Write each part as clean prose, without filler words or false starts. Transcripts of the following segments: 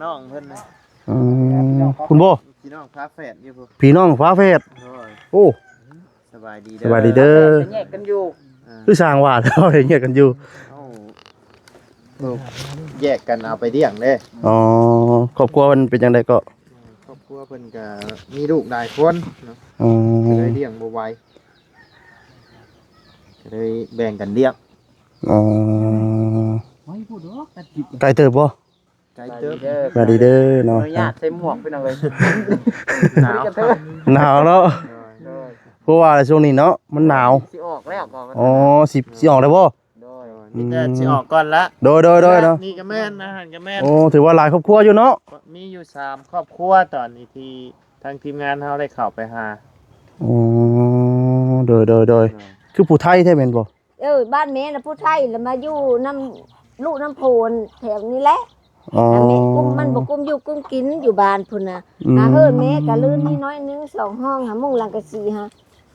น้องเพิ่นนะคุณโบพี่น้องฟ้าแฝดอยู่พุ่นพี่น้องฟ้าแฝดโอ้สบายดีสบายดีเด้อแยกกันอยู่คือสร้างว่าแล้วแยกกันอยู่แยกกันเอาไปเลี้ยงเด้อ๋อครอบครัวมันเป็นจังไดก็ครอบครัวเพิ่นก็มีลูกหลายคนเนาะก็เลยเลี้ยงบ่ไหวก็เลยแบ่งกันเลี้ยงอ๋อไกลเติบบ่ไกลเติบสวัสดีเด้อเนาะญาติใส่หมวกไปหน่อยหนาวหนาวเนาะเพราะว่าช่วงนี้เนาะมันหนาวสิออกแล้วก่อนอ๋อสิออกได้บ่นี่แต่สิออกก่อนละโดยเนาะนี่ก็แม่นอาหารก็แม่นโอ้ถือว่าหลายครอบครัวอยู่เนาะมีอยู่3ครอบครัวตอนนี้ที่ทางทีมงานเฮาได้เข้าไปหาอ๋อโดยคือผู้ไทยแท้แม่นบ่บ้านแม่น่ะผู้ไทยแล้วมาอยู่น้ำลูกน้ำโพนแถวนี้แหละอ๋อแม่กุ้มมันบ่กุ้มอยู่กุ้มกินอยู่บ้านพุ่นน่ะเฮือนแม่ก็ลื่นนิดน้อยนึง2ห้องหามุงหลังกะสีฮะ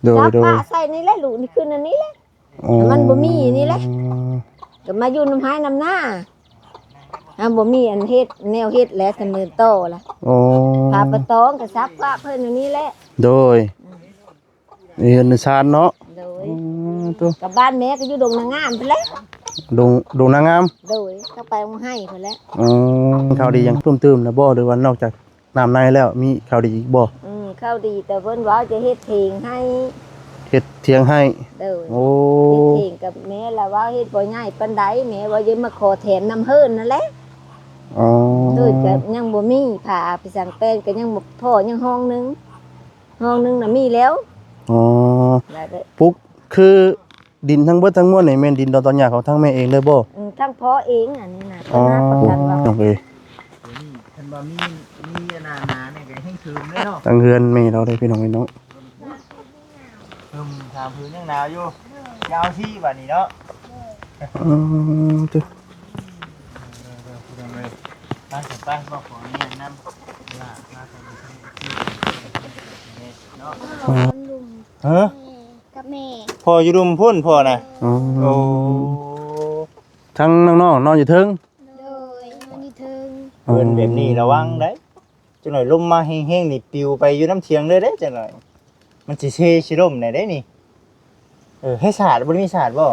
จับผ้าใส่นี่แหละลูกนี่คืนอันนี้แหละมันบ่มีนี่แหละก็มาอยู่น้ำหายน้ำหน้าบ่มีอันเฮ็ดแนวเฮ็ดแล้วแต่มือโตล่ะอ๋อพาประตองก็ซับผ้าเพิ่นอันนี้แหละโดยเฮือนชานเนาะโดยกับบ้านแม่ก็อยู่ดงนางงามพุ่นแหละดงนางงามโดยเข้าไปเอาให้พุ่นแหละข่าวดียังเพิ่มเติมนะบ่หรือว่านอกจากน้ำในแล้วมีข่าวดีอีกบ่ข้าวดีแต่เพิ่นว่าจะเฮ็ดเพลงให้เฮ็ดเถียงให้โอ้เฮ็ดเพลงกับแม่แล้วว่าเฮ็ดบ่ง่ายปานใดแม่ว่าจะมาขอแถมน้ำเฮิรนนั่นแหละอ๋อก็ยังบ่มีผ้าไปสั่งแป้งก็ยังบ่พอยังห้องนึงน่ะมีแล้วอ๋อปุ๊กคือดินทั้งเบิดทั้งมวลนี่แม่นดินตอนหญ้าของทั้งแม่เองเลยบ่ทั้งพ่อเองอันนี้น่ะก็น่าประกันว่าโอเคท่านบ่มีนาเนี่ยก็ให้คืนเด้เนาะตั้งเฮือนแม่เราได้พี่น้องเนาะถามพื้นยังหนาวอยู่ยาวที่บัดนี้เนาะตึตั้งแต่ไปบ่ขอนี่นำล่ะมาใส่เนาะกับแม่พ่ออยู่รุมพุ่นพ่อน่ะโอ้ทั้งน้องๆนอนอยู่เทิงโดยนอนอยู่เทิงเพิ่นแบบนี้ระวังเด้จังหน่อยลมมาแห้งๆนี่ปลิวไปอยู่น้ำเถียงเลยเด้จังหน่อยมันสิเชสิล่มได้เด้นี่ให้สาดบ่มีสาดบ่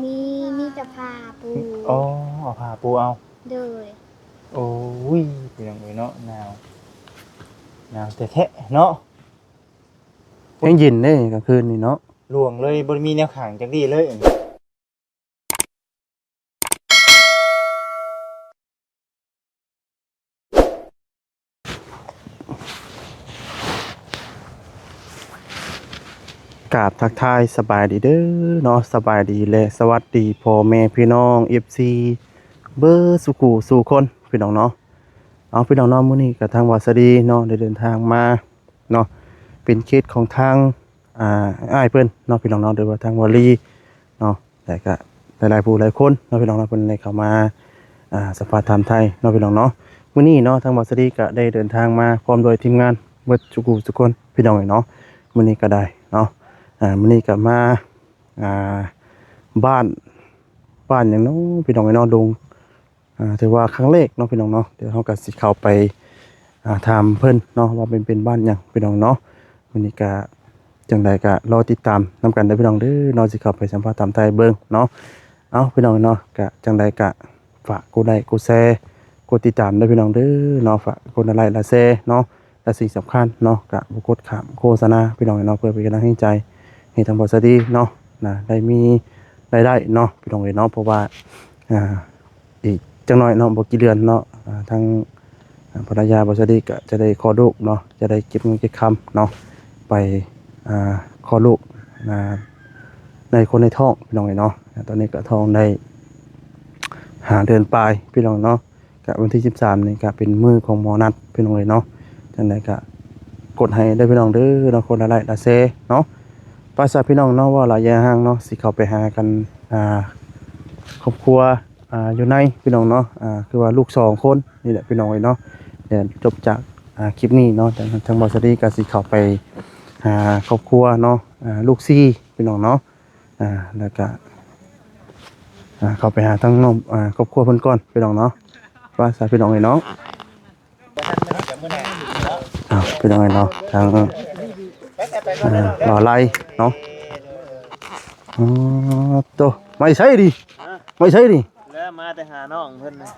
มีแต่ผ้าปูอ๋อเอาผ้าปูเอาโดยโอ้ยเป็นจังไดเนาะหนาวแท้ๆเนาะยังเย็นเด้กลางคืนนี่เนาะหลวงเลยบ่มีแนวขังจังดีเลยกราบทักทายสบายดีเด้อเนาะสบายดีและสวัสดีพ่อแม่พี่น้อง FC เบอร์สุขุสู่คนพี่น้องเนาะเอาพี่น้องเนาะมื้อนี้กับทางวาสดีเนาะได้เดินทางมาเนาะเป็นเคสของทางอ้ายเพิ่นเนาะพี่น้องเนาะโดยว่าทางวารีเนาะแต่ก็หลายๆผู้หลายคนเนาะพี่น้องเนาะเพิ่นได้เข้ามาสัมภาษณ์ถามไทยเนาะพี่น้องเนาะมื้อนี้เนาะทางวาสดีก็ได้เดินทางมาพร้อมโดยทีมงานเบิดสุขุทุกคนพี่น้องเนาะมื้อนี้ก็ได้เนาะมื้อนี้ก็มาบ้านอย่างน้องพี่น้องไอ้น้องดงถือว่าครั้งแรกเนาะพี่น้องเนาะเดี๋ยวเราก็สิเข้าไปถามเพิ่นเนาะว่าเป็นบ้านหยังพี่น้องเนาะมื้อนี้ก็จังใดก็รอติดตามนำกันเด้อพี่น้องเด้อเนาะสิเข้าไปสัมภาษณ์ตามไทยเบิ่งเนาะเอาพี่น้องเนาะก็จังใดก็ฝากกดไลค์กดแชร์กดติดตามเด้อพี่น้องเด้อเนาะฝากกดไลค์และแชร์เนาะและสิ่งสำคัญเนาะก็บ่กดข้ามโฆษณาพี่น้องเนาะเพื่อเป็นกำลังใจให้ทางบริษัทดีเนาะได้มีรายได้เนาะพี่น้องเนาะเพราะว่าอีกจังน้อยเนาะบ่กี่เดือนเนาะทางภรรยาบริษัทดีก็จะได้คลอดลูกเนาะจะได้เก็บเงินเก็บคำเนาะไปคลอดลูกในคนในท้องพี่น้องเนาะตอนนี้ก็ท้องได้5 เดือนปลายพี่น้องเนาะก็วันที่13นี่ก็เป็นมื้อของหมอนัดพี่น้องเนาะจังได๋ก็กดให้ได้พี่น้องเด้อเนาะคนละไลค์ละแชร์เนาะภาษาพี่น้องเนาะว่าระยะห่างเนาะสิเข้าไปหากันครอบครัวอยู่ในพี่น้องเนาะคือว่าลูก2คนนี่แหละพี่น้องเนาะเดี๋ยวจบจากคลิปนี้เนาะทางบริษัทก็สิเข้าไปหาครอบครัวเนาะลูก4พี่น้องเนาะแล้วก็เข้าไปหาทั้งน้องครอบครัวเพิ่นก่อนพี่น้องเนาะภาษาพี่น้องเนาะ เป็นยังไงเนาะทางบ่อไล่เนาะอ๋อโตไม่ใช่ดิไม่ใช่ดิ แล้วมาแต่หาน้องเพิ่นนะ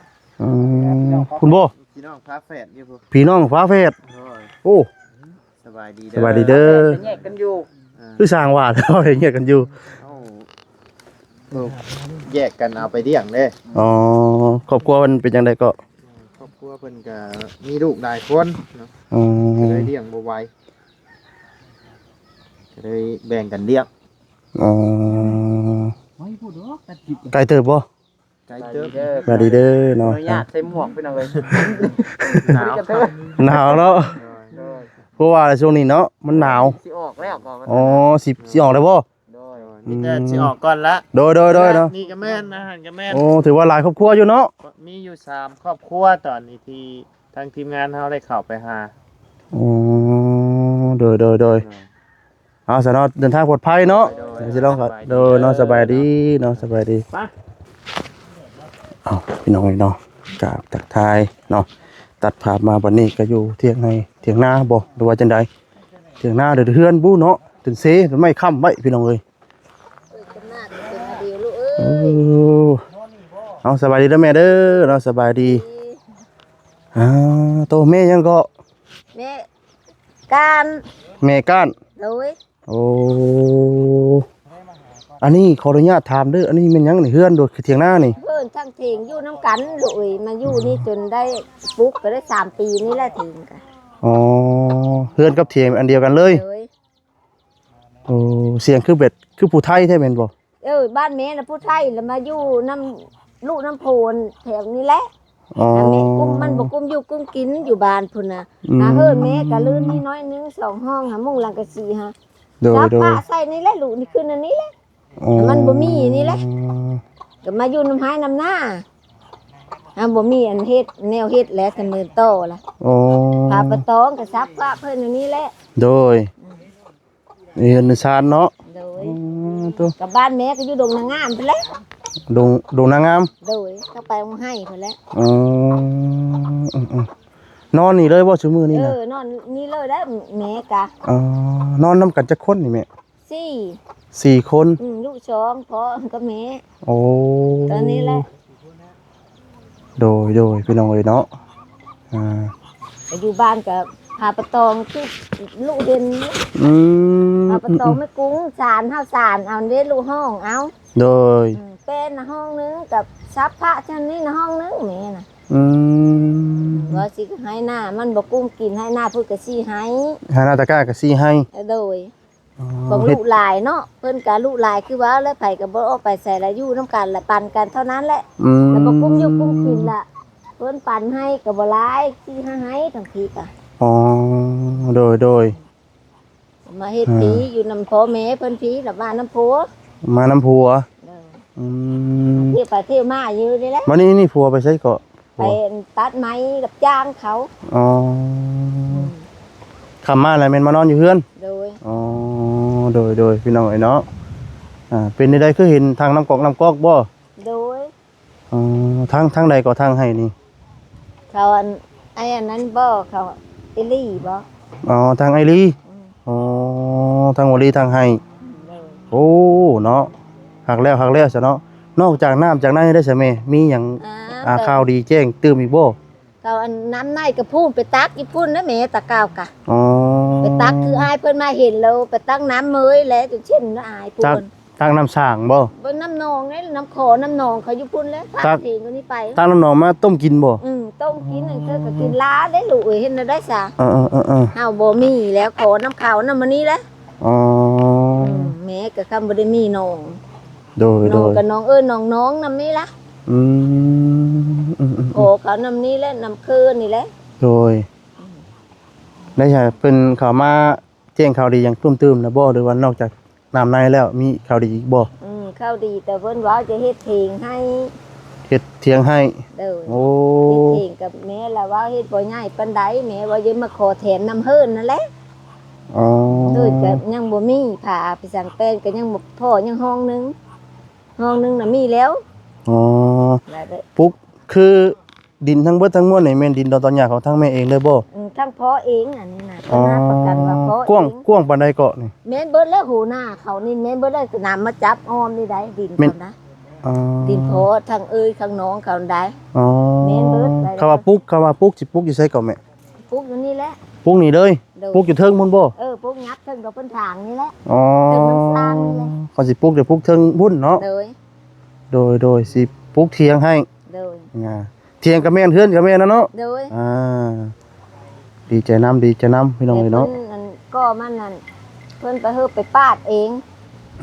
คุณโบ พี่น้องพาแฝดอยู่พุ่น พี่น้องฟ้าเฟส โอ้ย โอ้ สบายดี สบายดีเด้อ แยกกันอยู่ คือสร้างว่าแล้วอย่างเงี้ยกันอยู่ เอ้าแยกกันเอาไปเลี้ยงเด้ อ๋อครอบครัวมันเป็นยังไงก็ ครอบครัวเพิ่นก็มีลูกหลายคนเนาะ อ๋อ ก็เลยเลี้ยงบ่ไหวก็เลยแบ่งกันเลี้ยง อ๋อไกลเติบบ่ ไกลเติบ สวัสดีเด้อเนาะ ญาติใส่หมวกไปหน่อยหนาว หนาวเนาะเพราะว่าช่วงนี้เนาะมันหนาว สิออกแล้วก่อน อ๋อสิออกได้บ่ นี่แต่สิออกก่อนละ โดยเนาะ นี่ก็แม่นอาหารก็แม่น โอ้ถือว่าหลายครอบครัวอยู่เนาะ มีอยู่3ครอบครัวตอนนี้ที่ทางทีมงานเฮาได้เข้าไปหา อ๋อโดยเอาซะเนาะเดินทางปลอดภัยเนาะเดี๋ยวสิลองครับโดยเนาะสบายดีเนาะสบายดี ไป เอาพี่น้องเนาะกราบตักทายเนาะตัดภาพมาบัดนี้ก็อยู่เถียงในเถียงนาบ่หรือว่าจังใดเถียงนาเด้อเฮือนบู้เนาะถึงเซไม่ค้ำไว้พี่น้องเอ้ย เป็นหน้าเป็นเดียวลูกเอ้ โอ้ ย เอาสบายดีเด้อแม่เด้อเนาะสบายดีอ่าโตแม่ยังก็ แม่การ แม่ก้าน โดย โอ้อันนี้ขออนุญาตถามเด้ออันนี้แม่นหยังนี่เฮือนโดดคือเถียงนานี่ เพิ่นทั้งเถียงอยู่น้ำกันลูกเอ้ยมาอยู่นี่จนได้ปลุกก็ได้3 ปีนี่แหละเถียงกัน อ๋อเฮือนกับเถียงอันเดียวกันเลย โดย โอ้เสียงคือเบ็ดคือผู้ไทยแท้แม่นบ่ บ้านแม่น่ะผู้ไทยแล้วมาอยู่น้ำลูกน้ำโพนแถวนี้แหละ อ๋อ แล้วแม่กุ้มมันบ่กุ้มอยู่กุ้มกินอยู่บ้านพุ่นน่ะ อืม เฮิ่นแม่ก็ลื่นนี่น้อยนึง2 ห้องหามุงหลังกะสีฮะ โดย จับ โดย ผ้าใส่นี่แหละลูกนี่คืนอันนี้แหละ อ๋อ มันบ่มีนี่แหละ ก็มาอยู่น้ำหายน้ำหน้าบ่มีอันเฮ็ดแนวเฮ็ดแล้วกันมือโตล่ะ อ๋อ พาปะตองก็ซับพระเพิ่นอันนี้แหละ โดยเรียนในชานเนาะ โดย ตัว กับบ้านแม่ก็อยู่ดงนางงามพุ่นแหละ ดงนางงาม โดยเข้าไปเอาให้พุ่นแหละ อ๋ออืมนอนนี่เลยบ่ชั่วมือนี่นะ นอนนี่เลยได้อแม่กะ อ๋อนอนนำกันจักคนนี่แม่ สี่ 4 คน ลูกช้องพ่อกับแม่ โอ้ ตอนนี้แหละ โดยพี่น้องเอ้ยเนาะอ่า ไปอยู่บ้านกับพาปะตองคือลูกเด่น อืม พาปะตองไม่กุ้งสารเฮาสารเอาเด้ลูกห้องเอา โดย เป็นนะห้องนึงกับซับพระชั้นนี้นะห้องนึงแม่น่ะ อืม ว่าสิให้หน้ามันบ่กุ้มกินให้หน้าพูดก็สิให้ หาหน้าตะกร้าก็สิให้ โดย อ๋อ ของ เฮ็ ลู ด กหลายเนาะเพิ่นก็ลูกหลายคือว่าแล้วไผก็บ่ออกไปใส่ละอยู่นํกันละปันกันเท่านั้นแหละ อืม แล้วบ่กุ้มอยู่กุ้มกินละเพิ่นปันให้ก็บ่หลายสิให้ทั้งทีก็ อ๋อโดย มาเฮ็ดผีอยู่นำพ่อแม่เพิ่นผีละบ้านน้ำผัว มาน้ำผัว เด้อ อืม เที่ยวไปเที่ยวมาอยู่นี่แหละ วันนี้นี่ผัวไปใช้เกาะ ไปตัดไม้รับจ้างเขา อ๋อคำมาอะไรแม่นมานอนอยู่เพื่อน โดย อ๋อโดยพี่น้องไอ้เนาะเป็นได้คือเห็นทางน้ำกอกบ่ โดย อ๋อทางใดก็ทางให้นี่ เขาอันนั้นบ่เขาอิลี่บ่ อ๋อทางไอรีอ๋อทางวลีทางให้ โดย โอ้เนาะหักแล้วซะเนาะนอกจากน้ำจากในได้ใช่ไหมมีหยังข่าวดีแจ้งตื่มอีกบ่ เขาอันน้ำในกระพูนไปตักญี่ปุ่นนะแม่ตะกาวกะ อ๋อ ไปตักคืออายเพิ่นมาเห็นเราไปตักน้ำเมยแล้วจนเช่นนะอายพุ่ จาก น ทางน้ำสร้างบ่ บนน้ำนองนี่น้ำขอน้ำนองเขาอยู่พุ่นแล้ว ตั ตั ก กทีคนนี้ไป ทางน้ำหนองมาต้มกินบ่ ต้มกินนั่นเธอก็กินล้าได้ลูกเอ้ยเห็นได้ซะ เออ เฮาบ่มีแล้วขอน้ำขาวน้ำมันนี้แหละ อ๋อ แม่ก็คำบ่ได้มีน้อง โดย น้องกับน้องน้องน้ำนี้ละ อืม ขอเขาน้ำนี้แหละน้ำคืนนี่แหละ โดยได้ใช่เพิ่นเข้ามาแจ้งข่าวดีอย่างตุ้มๆนะบ่หรือว่านอกจากน้ำในแล้วมีข่าวดีอีกบ่ เข้าดีแต่เพิ่นว่าจะเฮ็ดเพลงให้ เฮ็ดเถียงให้ เด้อ โอ้ เฮ็ดเพลงกับแม่ละว่าเฮ็ดบ่ใหญ่ปานใดแม่ว่าจะมาขอแถมน้ำเฮิรนนั่นแหละ อ๋อ เฮิรนก็ยังบ่มีผ่าไปสั่งแป้นก็ยังบ่พอยังห้องนึงน่ะมีแล้ว อ๋อ แล้วเด้อ ปุ๊กคือดินทั้งเบิดทั้งมวลนี่แม่นดินดอนตอนหญ้าของทั้งแม่เองเลยบ่ ทั้งเพาะเองอันนี้นะเพิ่นหาประกันว่าเพาะ กว้าง เอง กว้างปานใดเกาะนี่ แม่นเบิดแล้วหูหน้าเขานี่แม่นเบิดแล้วน้ำมาจับอ้อมนี่ได้ดิน แม่น เขานะ อ๋อ ดินเพาะทางทางน้องเขาได้ อ๋อ แม่นเบิดได้ เขาว่าปลูกสิปลูกอยู่ไสเกาะแม่ ปลูกอยู่นี่แหละ ปลูกนี่เลย โดย ปลูกอยู่เทิงพุ่นบ่ ปลูกงัดถึงดอกเพิ่นถางนี่แหละ อ๋อ เทิงน้ำสร้างนี่แหละ เขาสิปลูกเดี๋ยวปลูกเทิงพุ่นเนาะ โดย โดยสิปลูกเทียงให้ โดย เทียงกับแม่นเฮือนกับแม่นนะเนาะ โดย ดีใจน้ำพี่น้องเลยเนาะ แต่พิ่ก็มันนั่นเพิ่นไปเฮอไปปาดเอง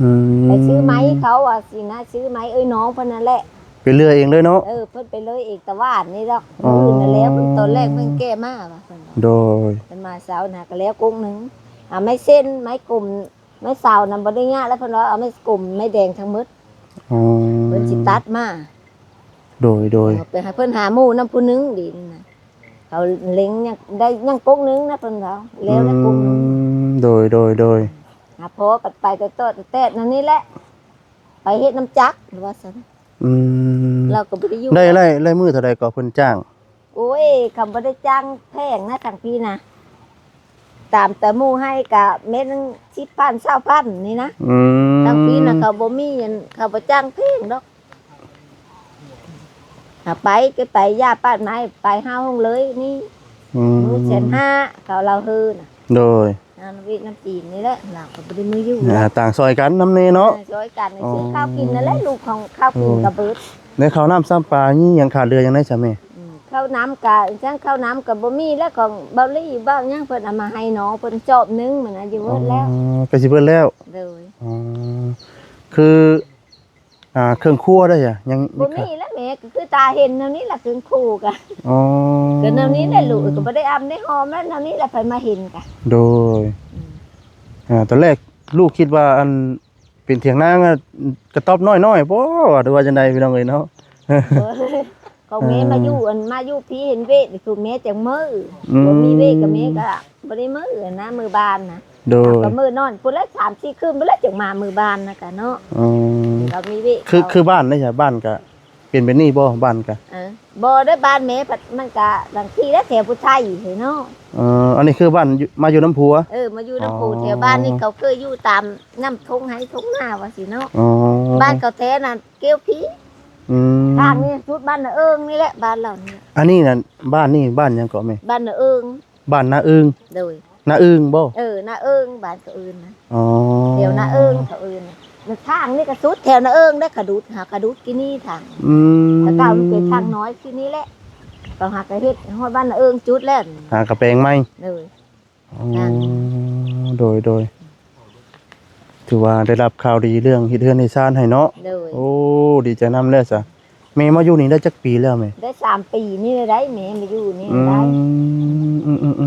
อืม ไปซื้อไม้เขาอ่ะสินะซื้อไม้น้องเพิ่นนั่นแหละ ไปเรือเองเลยเนาะ เพิ่นไปเลยเอกตะวาดนี่ดอก อ๋อ อื่นนั่นแล้วเพิ่นตอนแรกเพิ่นแก้มาว่าเพิ่นว่า โดย เพิ่นมาเสาร์น่ะก็แล้วกุ้งหนึงไม้เส้นไม้กลุ่มไม้สาวน่ะบ่ได้ยากแล้วเพิ่นว่าเอาไม้กลุ่มไม้แดงทั้งหมด อ๋อ เพิ่นสิตัดมา โดย เอาไปให้เพิ่นหาหมู่นำผู้หนึงดินน่ะเขาเล็งยังได้ยังกุ้งหนึงนะเพิ่นว่าแล้วแล้วกุ้งหนึง โดย พอปัดไปแต่โตแต่นั่นนี่แหละไปเฮ็ดน้ำจักว่าซั่น อืม เราก็บ่ได้อยู่ ได้มือเท่าใดก็เพิ่นจ้าง โอ้ยคำบ่ได้จ้างแพงนะทางพี่นะตามแต่หมู่ให้กะเม็ดนึง10,000 20,000นี่นะ อืม ทางพี่น่ะเขาบ่มีอันเขาบ่จ้างแพงดอกไปก็ไปย่าป้านไม้ไปห้าห้องเลยนี่ อืม มื้อ1,500เขาเราฮือน่ะ โดย น้ำวิน้ำจีนนี่แหละเราก็บ่ได้มืออยู่ ต่างซอยกันน้ำเนเนาะ ช่วยกันซื้อข้าวกินนั่นแหละลูกของข้าวกินกระเบิด ในข้าวน้ำซ้ำปลานี่ยังขาดเรือยังได้จ้ะแม่ ข้าวน้ำกะจังข้าวน้ำกับบ่มีแล้วของเบาลี่บ้างยังเพิ่นเอามาให้น้องเพิ่นจอบนึงเหมือนน่ะอยู่เบิดแล้ว ก็สิเบิดแล้ว เลย อ๋อคือเครื่องครัวได้จ้ะยัง บ่มีแล้วแม่ก็คือตาเห็นแนวนี้ล่ะคือคู่กะ อ๋อ ก็แนวนี้แหละลูกก็บ่ได้อ้ำได้หอมแล้วแนวนี้แหละเพิ่นมาเห็นกะ โดยตอนแรกลูกคิดว่าอันเป็นเถียงนากระต๊อบน้อยๆบ่หรือว่าจังไดพี่น้องเอ้ยเนาะ ของแม่มาอยู่พี่เห็นเวทคือแม่จังมื้อบ่มีเวทก็แม่ก็บ่ได้มื้อนะมื้อบ้านนะ โดย ก็มื้อนอนพุ่นละ3-4คืนพุ่นละจังมามื้อบ้านนะกะเนาะ อ๋อ เรามีเวท คือบ้านได้จ้ะบ้านก็เป็นแบบนี้บ่บ้านก็ บ่ได้บ้านแม่ปัดมันก็บางทีแล้วแถวผู้ชายเนาะ อันนี้คือบ้านมาอยู่น้ำผัว มาอยู่น้ำปูแถวบ้านนี่เขาเคยอยู่ตามน้ำทงให้ทงหน้าว่าสิเนาะ อ๋อ บ้านเขาแท้น่ะเกี้ยวผี อืม ทางนี้ชุดบ้านน่ะเอิงนี่แหละบ้านเรานี่ อันนี้น่ะบ้านนี่บ้านหยังเกาะแม่ บ้านน่ะเอิง บ้านนาอึง โดย นาอึงบ่ น่ะเอิงบ้านเขาเอิงนะ อ๋อ แถวน่ะเอิงเขาเอิงน่ะมันทางนี่ก็สุดแถวน่ะเอิงได้กระดุดหากระดุดกินนี่ทาง อืม แล้วก็มันเป็นทางน้อยที่นี่แหละก็หากระเฮ็ดฮอดบ้านน่ะเอิงจุดแล้ว หากระแปลงไหม เลย อ๋อโดยถือว่าได้รับข่าวดีเรื่องเฮ็ดเฮือนให้ซ่านให้เนาะ เลย โอ้ดีใจนำแล้วจ้ะแม่มาอยู่นี่ได้จักปีแล้วแม่ ได้3 ปีนี่เลยได้แม่มาอยู่นี่ อื ได้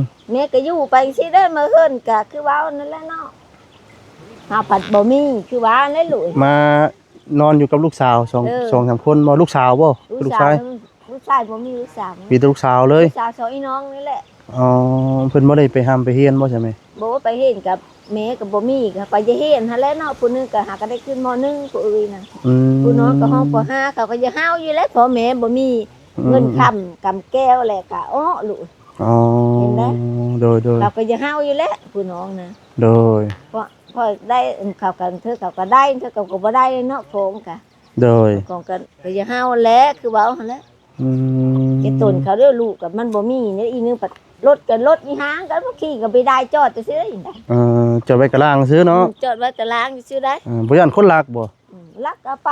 ม แม่ก็อยู่ไปสิได้มาเฮิรนก็คือว่านั่นแหละเนาะหาผัดบ่มีคือว่านั่นลูก มานอนอยู่กับลูกสาวสอง เออ สองสามคนบ่ลูกสาวบ่ลูกชาย ลูกชายบ่มีลูกสาว มีแต่ลูกสาวเลย ลูกสาวสองอีน้องนี่แหละ อ๋อเพิ่นบ่ได้ไปห้ามไปเฮียนบ่ใช่ไหม บ่ว่าไปเฮ็ดกับแม่ก็บ่มีก็ไปจะเฮ็ดหั่นแหละเนาะผู้หนึงก็หาก็ได้ขึ้นม .1 ผู้อื่นน่ะ อืม ผู้น้องก็ห้องป .5 เขาก็จะห้าวอยู่แล้วพ่อแม่บ่มีเงินค้ำกำแก้วแหละก็อ้อลูก อ๋อ เห็นไหม โดย เราก็จะห้าวอยู่แล้วผู้น้องนะ โดย พอได้เขากันเธอเขาก็ได้เธอก็บ่ได้เนาะโคงก็ โดย ของกันก็จะห้าวแหล้วคือเว้าหั่นแหละ อืม ไอ้ต้นเขาเด้อลูกกับมันบ่มีเนี่ยอีนึงปัดรถกันรถอีหางกันบ่ขี่ก็ไปได้จอดจะซื้อได้ยังไง จะไปกระล่างซื้อเนาะ จอดไว้ตารางซื้อได้ บ่ย่านคนรักบ่ ลักเอาไป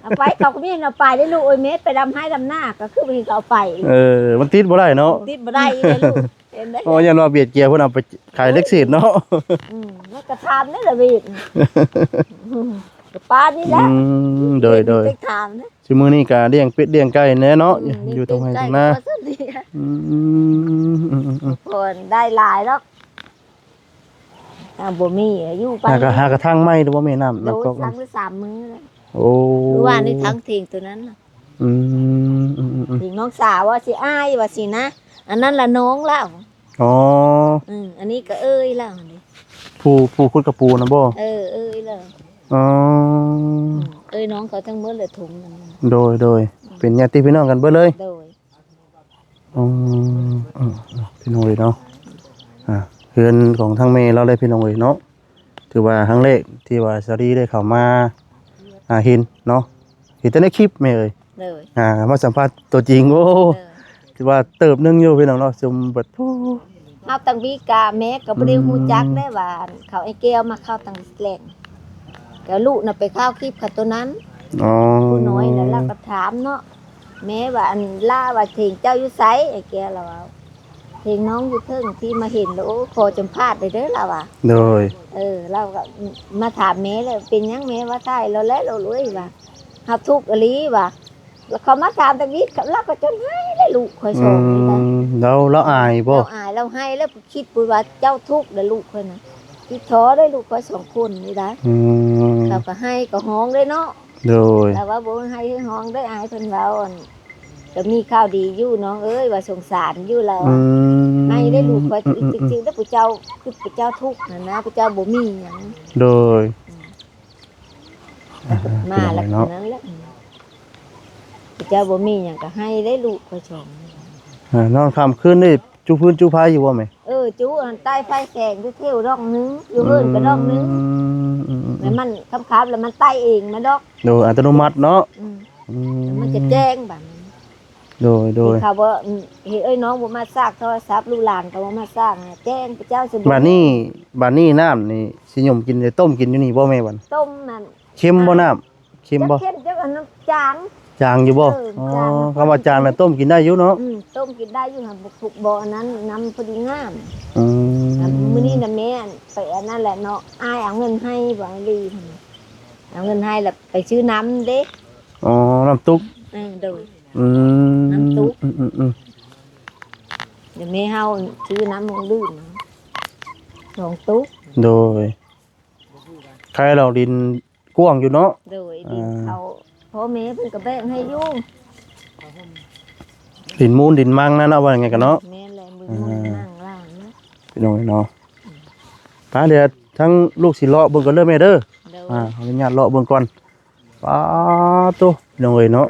เอาไปเขาก็มีเอาไปได้ลูกโอ้ยเม็ดไปดำให้ดำหน้าก็คือไปเอาไป มันติดบ่ได้เนาะ ติดบ่ได้เลยลูกเห็นได้ อ๋อยันว่าเบียดเกียร์เพิ่นเอาไปขายเล็กซีดเนาะ แล้วก็ทานนี่แหละบีดกับป้านี่แหละ โดย ไปทานนะ ซุมื้อนี้ก็เลี้ยงเป็ดเลี้ยงไก่แน่เนาะอยู่ตรงไหนตรงหน้า อืม คนได้หลายแล้วบ่มีอยู่ไป หากระทั่งไม้หรือว่าแม่น้ำ โด น้ำ ย ก๊อก ทั้งหรือ3 มื้อเลย โอ้ หรือว่านี่ทั้งทิ้งตัวนั้นน่ะ อืม ทิ้งน้องสาวว่าสิอ้ายว่าสินะอันนั้นละน้องแล้ว อ๋อ อันนี้ก็เอ้ยแล้วนี่ ผู้คุดกระปูนะบ่ เอ้ยแล้ว อ๋อ เอ้ยน้องเขาทั้งหมดเลยถุงนั่นน่ะ โดยเป็นญาติพี่น้องกันเบิดเลย โดย อ๋อ พี่น้องเอ้ยเนาะเฮือนของทางแม่เราได้พี่น้องเอ้ยเนาะถือว่าครั้งแรกที่ว่าสารีได้เข้ามาเห็นเนาะเห็นแต่ในคลิปแม่เอ้ย เลย มาสัมภาษณ์ตัวจริงโอ้ถือว่าเติบนึงอยู่พี่น้องเนาะจมเบิดโอ้ เฮาตั้งวิกาแม่ก็บ่ได้ฮู้จักได้ว่าเขาไอ้แก้วมาเข้าตั้งแหล่งก็ลูกน่ะไปเข้าคลิปเขาตัวนั้น อ๋อ ผู้น้อยแล้วเราก็ถามเนาะแม่ว่าอันล่าว่าถิงเจ้าอยู่ไสไอ้แก้วเราเอาถิงน้องอยู่เทิงที่มาเห็นแล้วโอ้ขอจำพาดได้เด้อเราอ่ะ โดย เราก็มาถามแม่เลยเป็นหยังแม่ว่าใช่เราแล้วเรารู้ว่าเฮาทุกข์อหลีว่าแล้วเขามาถามตะวิดเราก็จนให้เลยลูกคอยสอนนี่นะ แล้วอายบ่ เราอายเราให้แล้วคิดปุว่าเจ้าทุกข์เด้อลูกคนน่ะคิดท้อได้ลูกคอย2คนนี่นะเราก็ให้ก็ฮ้องได้เนาะ โดย แต่ว่าบ่ให้ฮ้องได้อายเพิ่นเว้าอั่นก็มีข้าวดีอยู่น้องเอ้ยว่าสงสารอยู่แล้วให้ได้ลูกคอยจริงๆแล้วผู้เจ้าคือผู้เจ้าทุกข์นะผู้เจ้าบ่มีหยัง โดย มาแล้วนั้นแหละผู้เจ้าบ่มีหยังก็ให้ได้ลูกคอยชม นอนค่ำคืนนี่จูพื้นจูพายอยู่บ่แม่ จูอันใต้ไฟแสงอยู่เที่ยวดอกนึงอยู่เฮิ่นก็ดอกนึงแล้วมันค่ำๆแล้วมันใต้เองมันดอก โดยอัตโนมัติเนาะ มันจะแจ้งบัด โดย เขาว่าเฮ้ยน้องบ่มาซากโทรศัพท์ลูกหลานก็บ่มาซากแจ้งพระเจ้าสิ บาดนี้น้ำนี่สินิยมกินได้ต้มกินอยู่นี่บ่แม่บัด ต้มนั่น เค็มบ่น้ำเค็มบ่ เค็มจักอันน้ำจาง จางอยู่บ่คำว่าจางน่ะต้มกินได้อยู่เนาะ ต้มกินได้อยู่หั่นบุกบ่อนั้นน้ำพอดีงาม ม มื้อนี้น่ะแม่ไปอันนั้นแหละเนาะอายเอาเงินให้บ่ดีเอาเงินให้แล้วไปซื้อน้ำเด้ อ๋อน้ำตุ๊ก โดย น้ำตุ๊ก เดี๋ยวแม่เฮาซื้อน้ำมันดื่ม2ตุ๊ก โดยใครเราดินกว้างอยู่เนาะ โดยดินเขาพ่อแม่เพิ่นก็แบ่งให้อยู่ ดินมูลดินมังนั่นเอาไว้ไงกันเนาะ แม่แลมือนั่งล่างนะ พี่น้องเนาะป้าเดี๋ยวทั้งลูกสิเลาะเบิ่งก่อนเด้อแม่เด้อ โดย ขออนุญาตเลาะเบิ่งก่อนป้าตุ๊พี่น้องเอ้ยเนาะ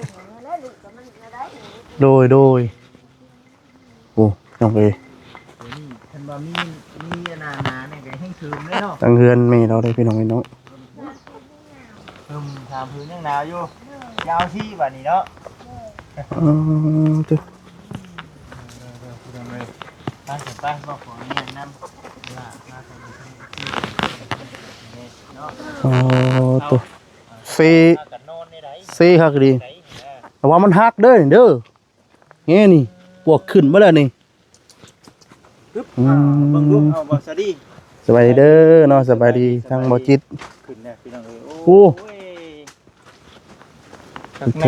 โดยโอ้น้องเอ้ย ท่านว่ามีนาเนี่ยก็ให้คืนเลยเนาะ ตั้งเฮือนแม่เราได้พี่น้องเอ้ยเนาะ ถามพื้นยังหนาวอยู่ยาวที่บัดนี้เนาะ ตุ๊ ไปบอกขอเนี่ยนำล่ะมาทำเนาะ ตุ๊เซ กันนอนในไหน เซฮักดีแต่ว่ามันฮักเด้อเด้อแง่นี่ปวกขึ้นมาแล้วนี่ ปึ๊บเบิ่งดูเอาบ่สวัสดี สบายดีเด้อเนาะสบายดีทั้งบ่จิต ขึ้นเนี่ยพี่น้องเอ้ย โอ้ โอเค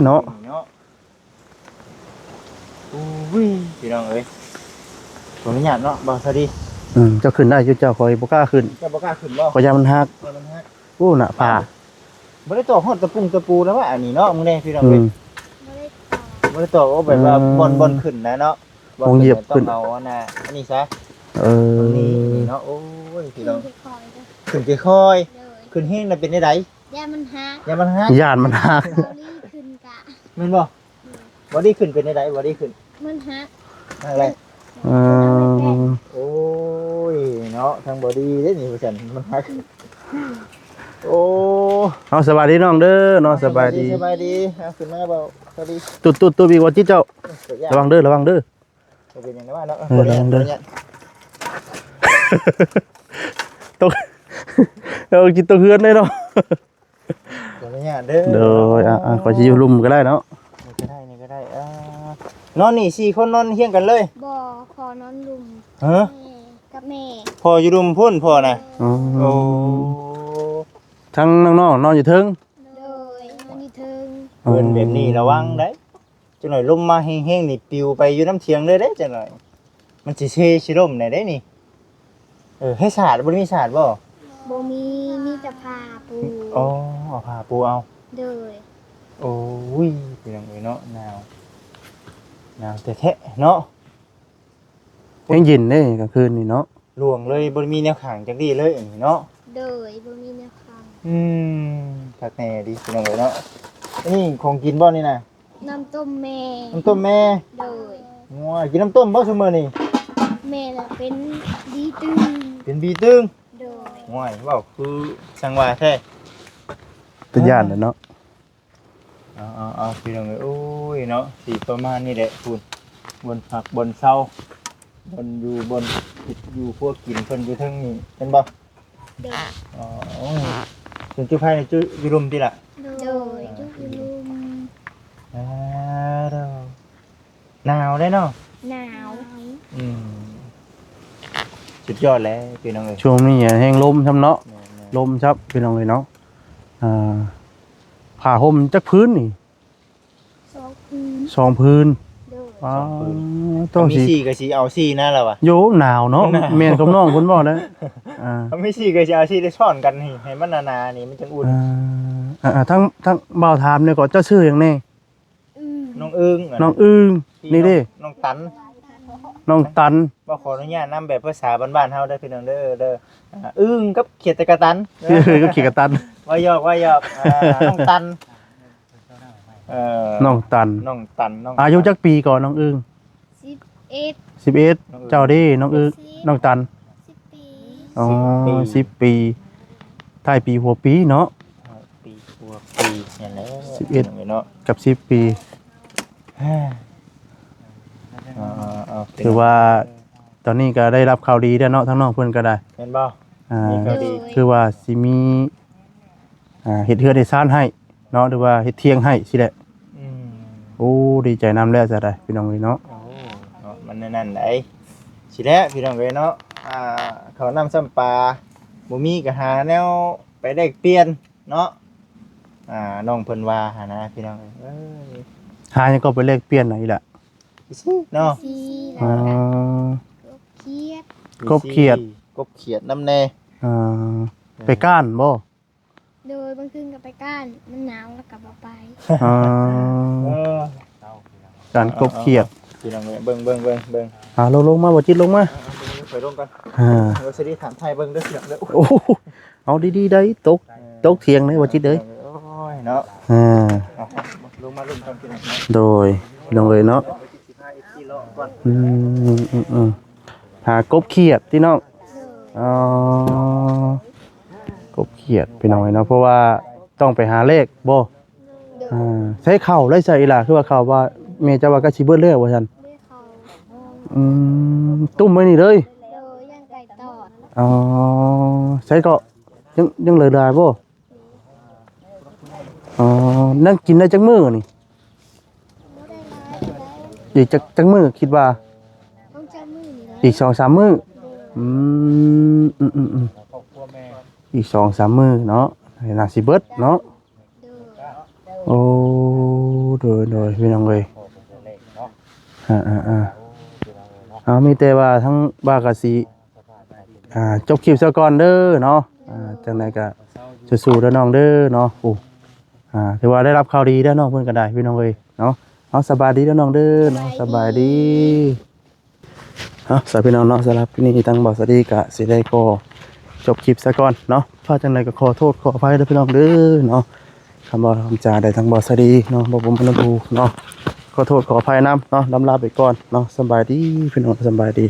เนาะ โอ้ยพี่น้องเอ้ยขออนุญาตเนาะบ่สวัสดี เจ้าขึ้นได้อยู่เจ้าคอยบ่กล้าขึ้น จะบ่กล้าขึ้นบ่ ขอยามันฮัก มันฮะ โอ้น่ะป่า บ่ได้ตอกฮอดตะปูแล้วว่าอันนี้เนาะมึงแน่พี่น้องเอ้ยบ่ได้ตอกเอาแบบว่าบ่อนขึ้นนะเนาะต้องเอาอันน่ะอันนี้ซะ นี่เนาะโอ้ยพี่น้องขึ้นค่อยๆขึ้นแห้งน่ะเป็นได้ได ยามันหัก อย่ามันฮัก ย่านมันฮัก บอดี้ขึ้นกะ แม่นบ่บ่ได้ขึ้นเป็นได้ไดบ่ได้ขึ้น มันหัก อะไร เออ โอ้ยเนาะทางบอดี้เด้นี่ว่าซั่นมันฮักโอ้ เอาสบายดีน้องเด้อเนาะสบายดี สบายดีเอาขึ้นมาเบาสวัสดี ตุ๊บีว่าจิตเจ้าระวังเด้อบ่ระวังเด้อเป็นหยังไงว่าเนาะ ตกกินตัวเฮือนได้เนาะ ขออนุญาตเด้อ เด้อขอสิอยู่ลุ่มก็ได้เนาะ ก็ได้นี่ก็ได้นอนนี่4คนนอนเฮียงกันเลย บอคอนอนลุม ฮะ แม่กับแม่ พออยู่รุมพุ่นพอน่ะ อ๋อ โอ้ ทั้งน้องๆนอนอยู่เทิง โดยมันอยู่เทิง เพิ่นแบบนี้ระวังเด้จังหน่อยลมมาแห้งๆนี่ปลิวไปอยู่น้ำเถียงเลยเด้จังหน่อยมันสิเซสิล่มได้เด้นี่ให้สาดบ่มีสาดบ่ โบมีแต่ผ้าปู อ๋อเอาผ้าปูเอา โดย โอ้ยเป็นยังไงเนาะหนาวแท้ๆเนาะ ยังยินเด้กลางคืนนี่เนาะ หลวงเลยบ่มีแนวขังจักดีเลยอันนี้เนาะ โดยโบมีแนวค คักแน่ดีเป็นยังไงเนาะอันนี้ของกินบ่นี่นะ ำน้ำต้มแม่ น้ำต้มแม่ โดย งัวกินน้ำต้มบ่ซุมื้อนี่ แม่น่ะเป็นดีตึง เป็นบีตึง โดย ง่วยเว้าคือสังว่าแท้ เป็นญาติเนาะ เอาพี่น้องเอ้ยโอ้ยเนาะสิประมาณนี้แหละคุณบนผักบนเซาบนอยู่บนอยู่พวกกินเพิ่นอยู่เทั้งนี้เป็นบ่ โดย อ๋อถึงจุไผนี่จุอยู่รุมติล่ะ โดยจุกลุม อ่าเด้อหนาวได้เนาะ หนาว อืมสุดยอดแล้วพี่น้องเอ้ย ช่วงนี้แห้งลมช่ำเนาะ แม่น ลมครับพี่น้องเลยเนาะผ้าห่มจักพื้นนี่ สองพื้น 2 พื้น โดย ว้าว ๆ ต้อง มี สิ สี่ก็สิเอาสี่นะล่ะวะ โยหนาวเนาะ หนาว แม่นกับน้องเพิ่นบอกแล้ว ถ้ามีสี่ก็สิเอาสี่ได้ซ่อนกันให้มันหนาๆนี่มันจังอุ่น ทั้งบ่าวถามเนี่ยก็เจ้าชื่อหยังแน่ น้องอึ้ง น้องอึ้งนี่เด้ น้องตัน น้องตัน บ่ขออนุญาตนำแบบภาษาบ้านๆเฮาได้อพี่น้องเด้ออึ้งกับเขียดตะกะตัน ก็ขี่กระตัน ว่าหยอกน้องตันน้องตัน น้องตันน้อง อายุจักปีก่อนน้องอึ้ง 11 11เจ้าเด้น้องอึ้งน้องตัน 10 ปี อ๋อ10 ปีท้ายปีหัวปีเนาะ ปีบวกปีนั่นแหละ 11 เนาะ กับ10 ปี ถือว่าตอนนี้ก็ได้รับข่าวดีแล้วเนาะทั้งน้องเพิ่นก็ได้ เห็นบ่ มีข่าวดี คือว่าสิมีเฮ็ดเฮือนให้ซ่านให้เนาะหรือว่าเฮ็ดเที่ยงให้สิแหละ อืม โอ้ดีใจนำแล้วจะได้พี่น้องเอ้ยเนาะ โอ้เนาะมันนั่นได้สิแล้วพี่น้องเอ้ยเนาะเขาวนำซ้ำปลาบ่มีก็หาแนวไปแลกเปลี่ยนเนาะน้องเพิ่นว่าหานะพี่น้องเอ้ย หาหยังก็ไปแลกเปลี่ยนไหนล่ะ เนาะ ซี อ๋อ แล้วก็เครียด กบเขียด น้ำแน่ อ่าไปก้านบ่ โดยบางคืนก็ไปก้านมันหนาวแล้วกลับมาไป อ่า เออ การกบเขียด พี่น้องเอ้ยเบิ่ง ลงมาบ่จิตลงมา ไปลงกัน เราสิได้ถามไทยเบิ่งเด้อเสียงเด้อ โอ้เอาดีๆได้ตกเที่ยงได้บ่จิตเอ้ย โอ้ยเนาะ เอา ลงมาลงกันพี่น้องเนาะ โดยพี่น้องเอ้ยเนาะ 15 FC เลาะก่อน หากบเขียดที่น้องอ๋อกบเขียดพี่น้องเนาะเพราะว่าต้องไปหาเลขบ่ใช้เข่าไล่ใส่ล่ะคือว่าเข่าว่าแม่จะว่าก็สิเบิดแล้วว่าซั่น ด้วยเขา ตุ้มไว้นี่เลย โดยย่างไก่ตอด อ๋อใช้ก็ยังเหลือได้บ่อ๋อนั่งกินได้จักมื้อนี่ ไม่ได้ร้ายได้ อีกจักมื้อคิดว่า ต้องจำมือนี่นะ อีก 2-3 มื้ออีก 2-3 มื้อเนาะให้น่าสิเบิดเนาะ โดย โอ้โดยพี่น้องเอ้ยมีแต่ว่าทั้งบ้ากะสิจบคลิปซะก่อนเด้อเนาะจังไดก็สู้ๆเด้อน้องเด้อเนาะโอ้ถือว่าได้รับข่าวดีเด้อน้องเพิ่นก็ได้พี่น้องเอ้ยเนาะเอาสบายดีเด้อน้องเด้อเนาะสบายดีสวัสดีพี่น้องเนาะสำหรับนี่ทางบ่าวสวัสดีก็สิได้ก็จบคลิปซะก่อนเนาะถ้าจังไดก็ขอโทษขออภัยเด้อพี่น้องเด้อเนาะคำบอกคำจาได้ทั้งบอสดีเนาะบอกผมพนภูเนาะขอโทษขออภัยน้ำเนาะลำลาไปก่อนเนาะสบายดีพี่น้องสบายดี